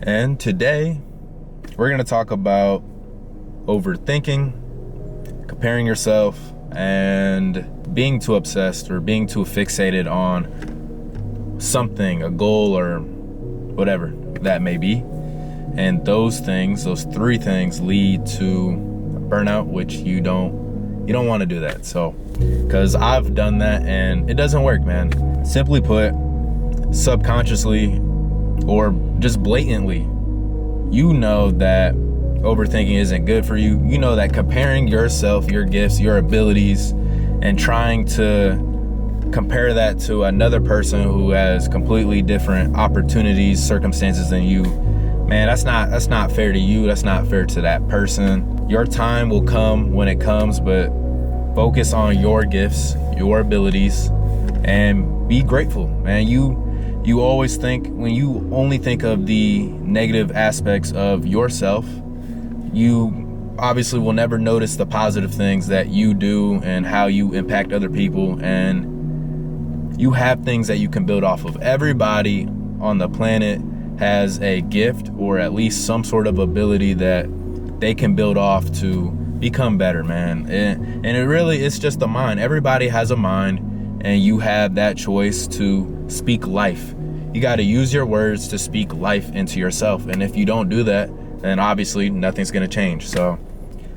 And today we're going to talk about overthinking, comparing yourself, and being too obsessed or being too fixated on something, a goal, or whatever that may be. And those three things lead to burnout, which you don't want to do that. So, because I've done that and it doesn't work, man. Simply put, subconsciously or just blatantly, you know that overthinking isn't good for you. You know that comparing yourself, your gifts, your abilities, and trying to compare that to another person who has completely different opportunities, circumstances than you, man, that's not fair to you. That's not fair to that person. Your time will come when it comes, but focus on your gifts, your abilities, and be grateful, man. You always think, when you only think of the negative aspects of yourself, you obviously will never notice the positive things that you do and how you impact other people, and you have things that you can build off of. Everybody on the planet has a gift or at least some sort of ability that they can build off to become better, man. And it really, it's just the mind. Everybody has a mind, and you have that choice to speak life. You got to use your words to speak life into yourself. And if you don't do that, then obviously nothing's going to change. So,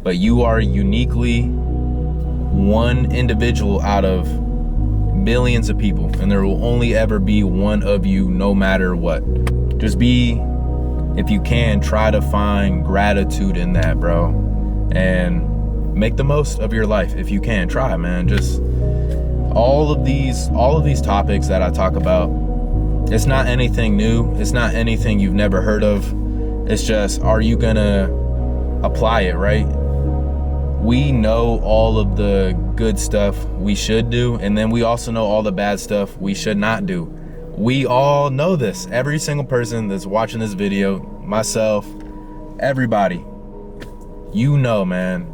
but you are uniquely one individual out of billions of people, and there will only ever be one of you, no matter what. Just if you can, try to find gratitude in that, bro, and make the most of your life. If you can, try, man. Just all of these topics that I talk about, it's not anything new. It's not anything you've never heard of. It's just, are you gonna apply it, right? We know all of the good stuff we should do, and then we also know all the bad stuff we should not do. We all know this. Every single person that's watching this video, myself, everybody, you know, man,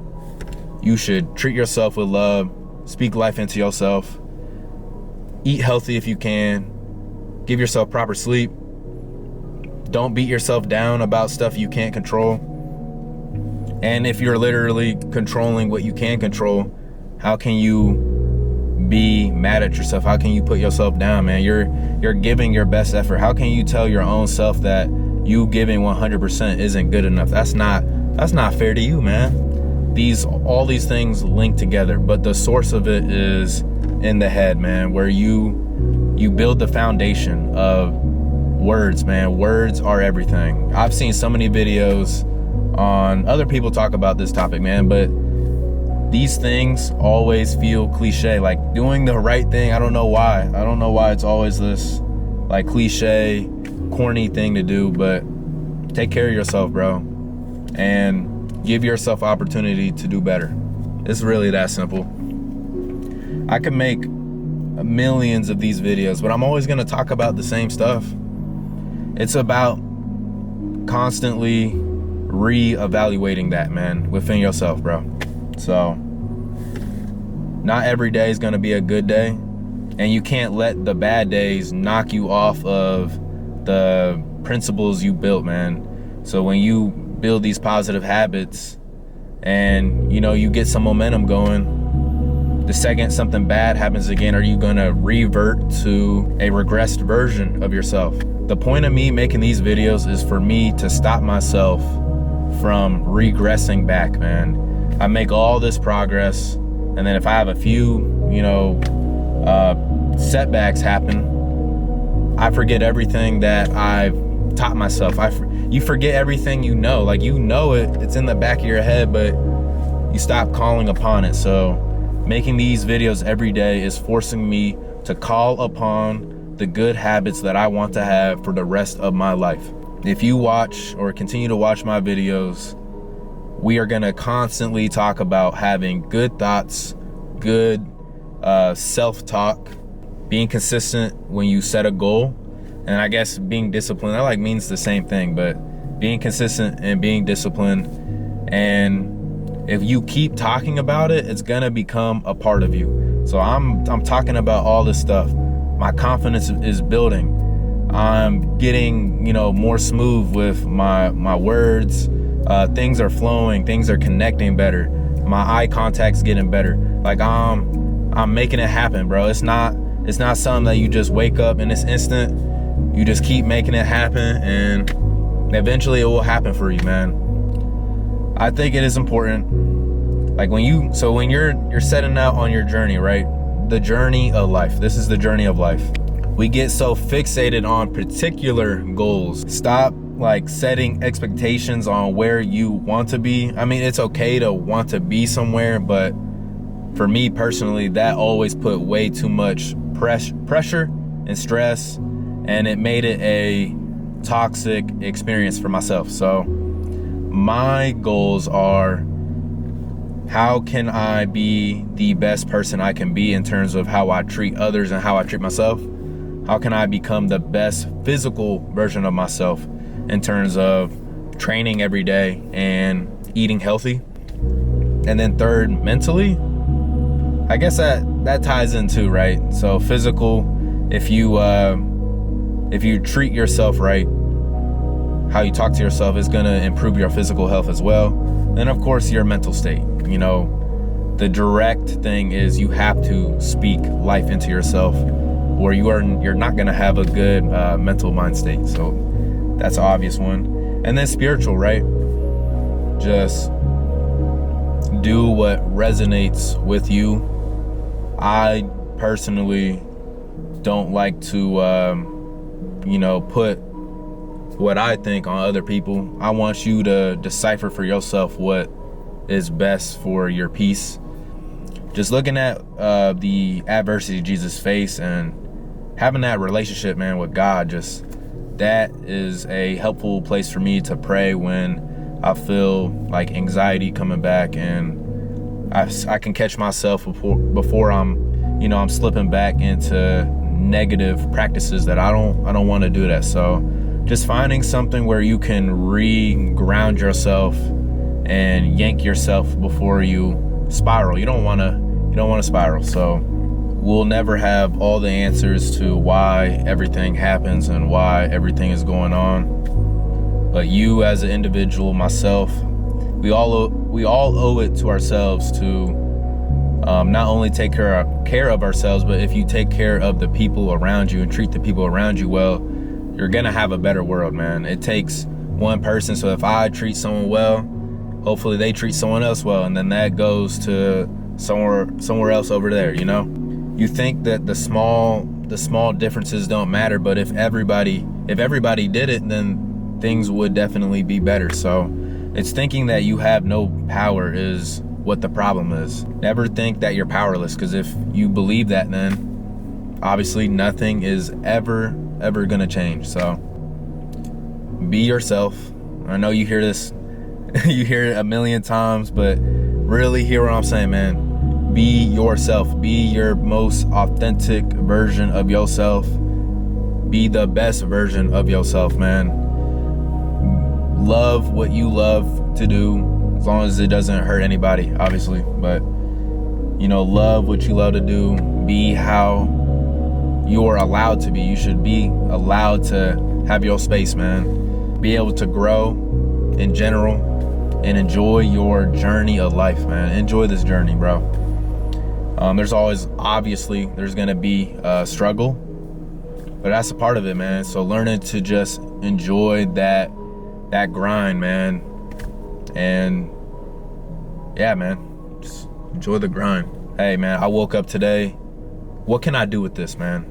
you should treat yourself with love, speak life into yourself, eat healthy if you can, give yourself proper sleep, don't beat yourself down about stuff you can't control. And if you're literally controlling what you can control, how can you be mad at yourself? How can you put yourself down, man? You're giving your best effort. How can you tell your own self that you giving 100% isn't good enough? That's not fair to you, man. All these things link together, but the source of it is in the head, man, where you build the foundation of words, man. Words are everything. I've seen so many videos on other people talk about this topic, man, but these things always feel cliche, like doing the right thing. I don't know why it's always this like cliche, corny thing to do, but take care of yourself, bro, and give yourself opportunity to do better. It's really that simple. I could make millions of these videos, but I'm always going to talk about the same stuff. It's about constantly re-evaluating that, man, within yourself, bro. So not every day is going to be a good day, and you can't let the bad days knock you off of the principles you built, man. So when you build these positive habits and you get some momentum going, the second something bad happens again, are you gonna revert to a regressed version of yourself? The point of me making these videos is for me to stop myself from regressing back, man. I make all this progress, and then if I have a few, setbacks happen, I forget everything that I've taught myself. You forget everything you know. Like, it's in the back of your head, but you stop calling upon it. So making these videos every day is forcing me to call upon the good habits that I want to have for the rest of my life. If you watch or continue to watch my videos, we are going to constantly talk about having good thoughts, good self-talk, being consistent when you set a goal. And I guess being disciplined, that means the same thing, but being consistent and being disciplined. And if you keep talking about it, it's gonna become a part of you. So I'm talking about all this stuff. My confidence is building. I'm getting, more smooth with my words. Things are flowing, things are connecting better. My eye contact's getting better. Like I'm making it happen, bro. It's not something that you just wake up in this instant. You just keep making it happen, and eventually it will happen for you, man. I think it is important. Like when you're setting out on your journey, right? The journey of life. This is the journey of life. We get so fixated on particular goals. Stop setting expectations on where you want to be. I mean, it's okay to want to be somewhere, but for me personally, that always put way too much pressure and stress, and it made it a toxic experience for myself. So my goals are, how can I be the best person I can be in terms of how I treat others and how I treat myself? How can I become the best physical version of myself in terms of training every day and eating healthy? And then third, mentally, I guess that ties in too, right? So physical, if you treat yourself right, how you talk to yourself is gonna improve your physical health as well. Then of course your mental state. The direct thing is you have to speak life into yourself, or you're not gonna have a good mental mind state. So that's an obvious one. And then spiritual, right? Just do what resonates with you. I personally don't like to put what I think on other people. I want you to decipher for yourself what is best for your peace. Just looking at the adversity Jesus faced and having that relationship, man, with God, just that is a helpful place for me to pray when I feel like anxiety coming back, and I can catch myself before I'm slipping back into negative practices that I don't want to do that. So just finding something where you can re-ground yourself and yank yourself before you spiral. You don't want to spiral. So we'll never have all the answers to why everything happens and why everything is going on. But you as an individual, myself, we all owe it to ourselves to not only take care of ourselves, but if you take care of the people around you and treat the people around you well, you're gonna have a better world, man. It takes one person. So if I treat someone well, hopefully they treat someone else well, and then that goes to somewhere else over there. You think that the small differences don't matter, but if everybody did it, then things would definitely be better. So it's thinking that you have no power is what the problem is. Never think that you're powerless, because if you believe that, then obviously nothing is ever gonna change. So be yourself. I know you hear this you hear it a million times, but really hear what I'm saying, man. Be yourself. Be your most authentic version of yourself. Be the best version of yourself, man. Love what you love to do, as long as it doesn't hurt anybody, obviously. But love what you love to do. Be how you're allowed to be. You should be allowed to have your space, man. Be able to grow in general and enjoy your journey of life, man. Enjoy this journey, bro. There's gonna be a struggle, but that's a part of it, man. So learning to just enjoy that grind, man. And yeah, man, just enjoy the grind. Hey, man, I woke up today. What can I do with this, man?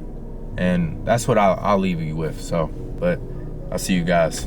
And that's what I'll leave you with. So, but I'll see you guys.